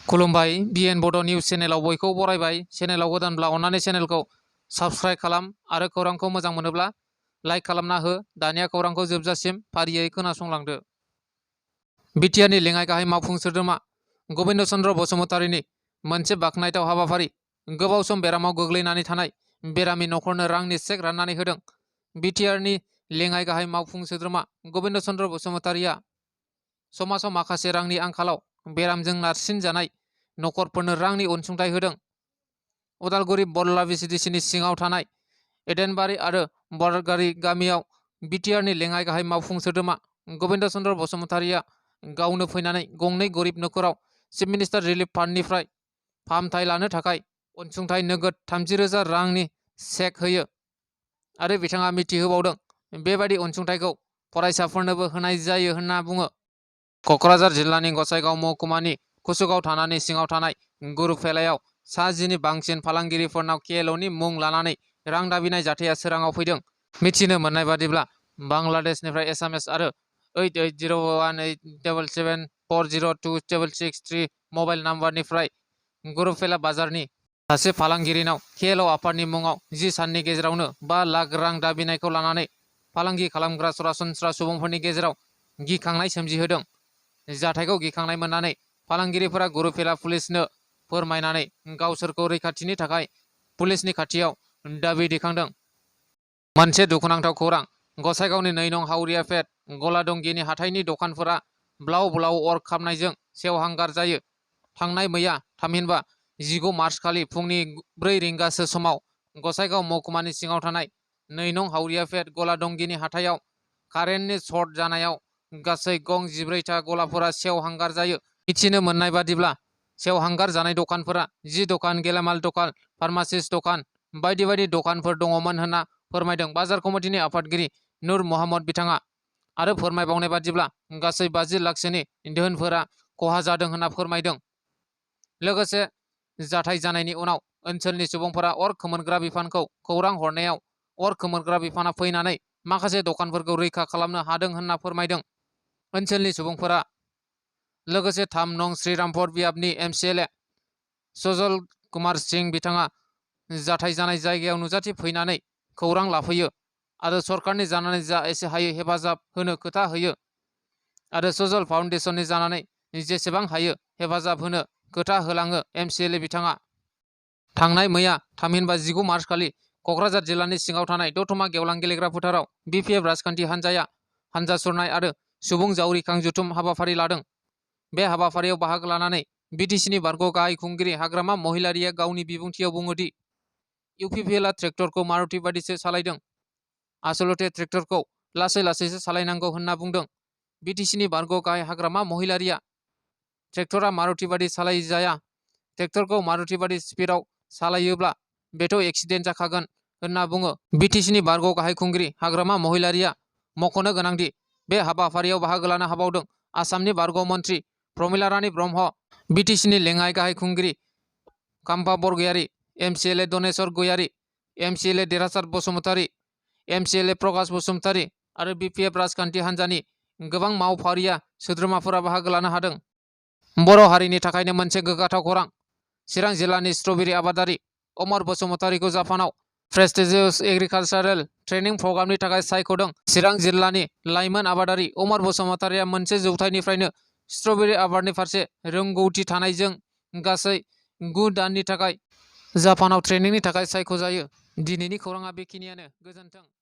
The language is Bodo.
खुलुमबाय बिएन बड' निउस चेनेलाव बयखौ बरायबाय। चेनेलाव गोदानब्ला अन्नानै चेनेलखौ साबस्क्राइब खालाम आरो खौरांखौ मोजां मोनोब्ला लाइक खालामना हो। दानिया खौरांखौ जोबजासिम फारियै खोनासंलांदो। बिटिआरनि लेङाइ गाहाय मावफुं सोद्रोमा गबिन्द चन्द्र बसुमतारीनि मोनसे बाखनायथाव हाबाफारि। गोबाव सम बेरामाव गोग्लैनानै थानाय बेरामि नखरनो रांनि चेक राननानै होदों। बिटिआरनि लेङाइ गाहाय मावफुं सोद्रोमा गबिन्द चन्द्र बसुमतारीया समाजाव माखासे रांनि आंखालाव बेरामजों नारसिनजानाय नखरफोरनो रांनि अनसुंथाइ होदों। उदालगुरि बरला भिसिडिसिनि सिङाव थानाय एदेनबारि आरो बरगारि गामियाव बिटिआरनि लेङाइ गाहाय मावफुं सोद्रोमा गबिन्द चन्द्र बसुमतारीया गावनो फैनानै गंनै गरिब नखराव चिफ मिनिस्टार रिलिफ फान्डनिफ्राय फाहामथाय लानो थाखाय अनसुंथाइ नोगोद 30,000 रांनि चेक होयो आरो बिथाङा मिथिहोबावदों बेबादि अनसुंथाइखौ फरायसाफोरनोबो होनाय जायो होनना बुङो। क'क्राझार जिल्लानि गसाइगाव महकुमानि कुसुगाव थानानि सिङाव थानाय गुरुफेलायाव सा 10 नि बांसिन फालांगिरिफोरनाव केएलअनि मुं लानानै रां दाबिनाय जाथाया सोराङाव फैदों। मिथिनो मोननाय बादिब्ला बांलादेशनिफ्राय एसामिस आरो 88018774026663 मबाइल नाम्बारनिफ्राय गुरुफेला बाजारनि सासे फालांगिरिनाव केएलअ आफादनि मुङाव 10 साननि गेजेरावनो 5 लाख रां दाबिनायखौ लानानै फालांगि खालामग्रा सरासनस्रा सुबुंफोरनि गेजेराव गिखांनाय सोमजिहोदों। जाथायखौ गिखांनाय मोननानै फालांगिरिफोरा गुरुफेला पुलिसनो फोरमायनानै गावसोरखौ रैखाथिनि थाखाय पुलिसनि खाथियाव दाबि दैखांदों। मोनसे दुखुनांथाव खौरां। गसाइगावनि 2 नं हावरिया पेट गलादंगिनि हाथाइनि दखानफोरा ब्लाव ब्लाव अर खामनायजों सेवहांगार जायो। थांनाय मैया थामहिनबा 15 मार्च खालि फुंनि 4 रिंगासो समाव गसाइगाव महकुमानि सिङाव थानाय 2 नं हावरिया पेट गलादंगिनि हाथाइयाव कारेन्टनि सर्ट जानायाव गासै गं 14 था गलाफोरा सेवहांगार जायो। मिथिनो मोननाय बादिब्ला सेवहांगार जानाय दखानफोरा जि दखान, गेलामाल दखान, फार्मासिस्ट दखान बायदि बायदि दखानफोर दङमोन होनना फोरमायदों बाजार कमिटिनि आफादगिरि नुर महम्मद बिथाङा आरो फोरमायबावनाय बादिब्ला गासै 50 लाखसोनि धोनफोरा खहा जादों होनना फोरमायदों। लोगोसे जाथाय जानायनि उनाव ओनसोलनि सुबुंफोरा अर खोमोरग्रा बिफानखौ खौरां हरनायाव अर खोमोरग्रा बिफाना फैनानै माखासे दखानफोरखौ रैखा खालामनो हादों होनना फोरमायदों। ओनसोलनि सुबुंफोरा लोगोसे 3 नं श्रीरामपुर बियाबनि एमसिएलए सजल कुमार सिंह बिथाङा जाथाय जानाय जायगायाव नुजाथि फैनानै खौरां लाफैयो आरो सरकारनि जानानै जा एसे हायो हेफाजाब होनो खोथा होयो आरो सजल फाउन्डेसननि जानानै जेसेबां हायो हेफाजाब होनो खोथा होलाङो एमसिएलए बिथाङा। थांनाय मैया थामहिनबा 15 मार्च खालि क'क्राझार जिल्लानि सिङाव थानाय दतमा गेवलां गेलेग्रा फोथाराव बिपिएफ राजखान्थि हान्जाया हान्जा सुरनाय आरो सुबुं जावरिखां जथुम हाबाफारि लादों। बे हाबाफारियाव बाहागो लानानै बिटिसिनि बारग' गाहाय खुंगिरि हाग्रामा महिलारिया गावनि बिबुंथियाव बुङोदि इउपिपिएलआ ट्रेक्टरखौ मारुति बादिसो सालायदों। आसलथे ट्रेक्टरखौ लासै लासैसो सालायनांगौ होनना बुंदों। बिटिसिनि बारग' गाहाय हाग्रामा महिलारिया ट्रेक्टरा मारुति बादि सालायजाया, ट्रेक्टरखौ मारुति बादि स्पिडआव सालायोब्ला बेथ' एक्सिडेन्ट जाखागोन होनना बुङो। बिटिसिनि बारग' गाहाय खुंगिरि हाग्रामा महिलारिया मख'नो गोनांदि बे हाबाफारियाव बाहागो लानो हाबावदों आसामनि बारग' मन्त्रि प्रमिला रानी ब्रह्म, बिटिसिनि लेङाइ गाहाय खुंगिरि काम्पा बरगयारी, एमसिएलए दनेश्वर गयारी, एमसिएलए देरहासार बसुमतारी, एमसिएलए प्रकाश बसुमतारी आरो बिपिएफ राजखान्थि हान्जानि गोबां मावफारिया सोद्रोमाफोरा बाहागो लानो हादों। बर' हारिनि थाखायनो मोनसे गोग्गाथाव खौरां। चिरां जिल्लानि स्ट्रबेरी आबादारि अमर बसुमतारीखौ जापानाव प्रेस्टिजियास एग्रिकालचारेल ट्रेनिं प्रग्रामनि थाखाय सायख'दों। चिरां जिल्लानि लाइमोन आबादारि अमर बसुमतारीया मोनसे जौथाइनिफ्रायनो स्ट्रबेरी आबादनि फारसे रोंगौथि थानायजों गासै 9 दाननि थाखाय जापानाव ट्रेनिंनि थाखाय सायख'जायो। दिनैनि खौराङा बेखिनियानो। गोजोन्थों।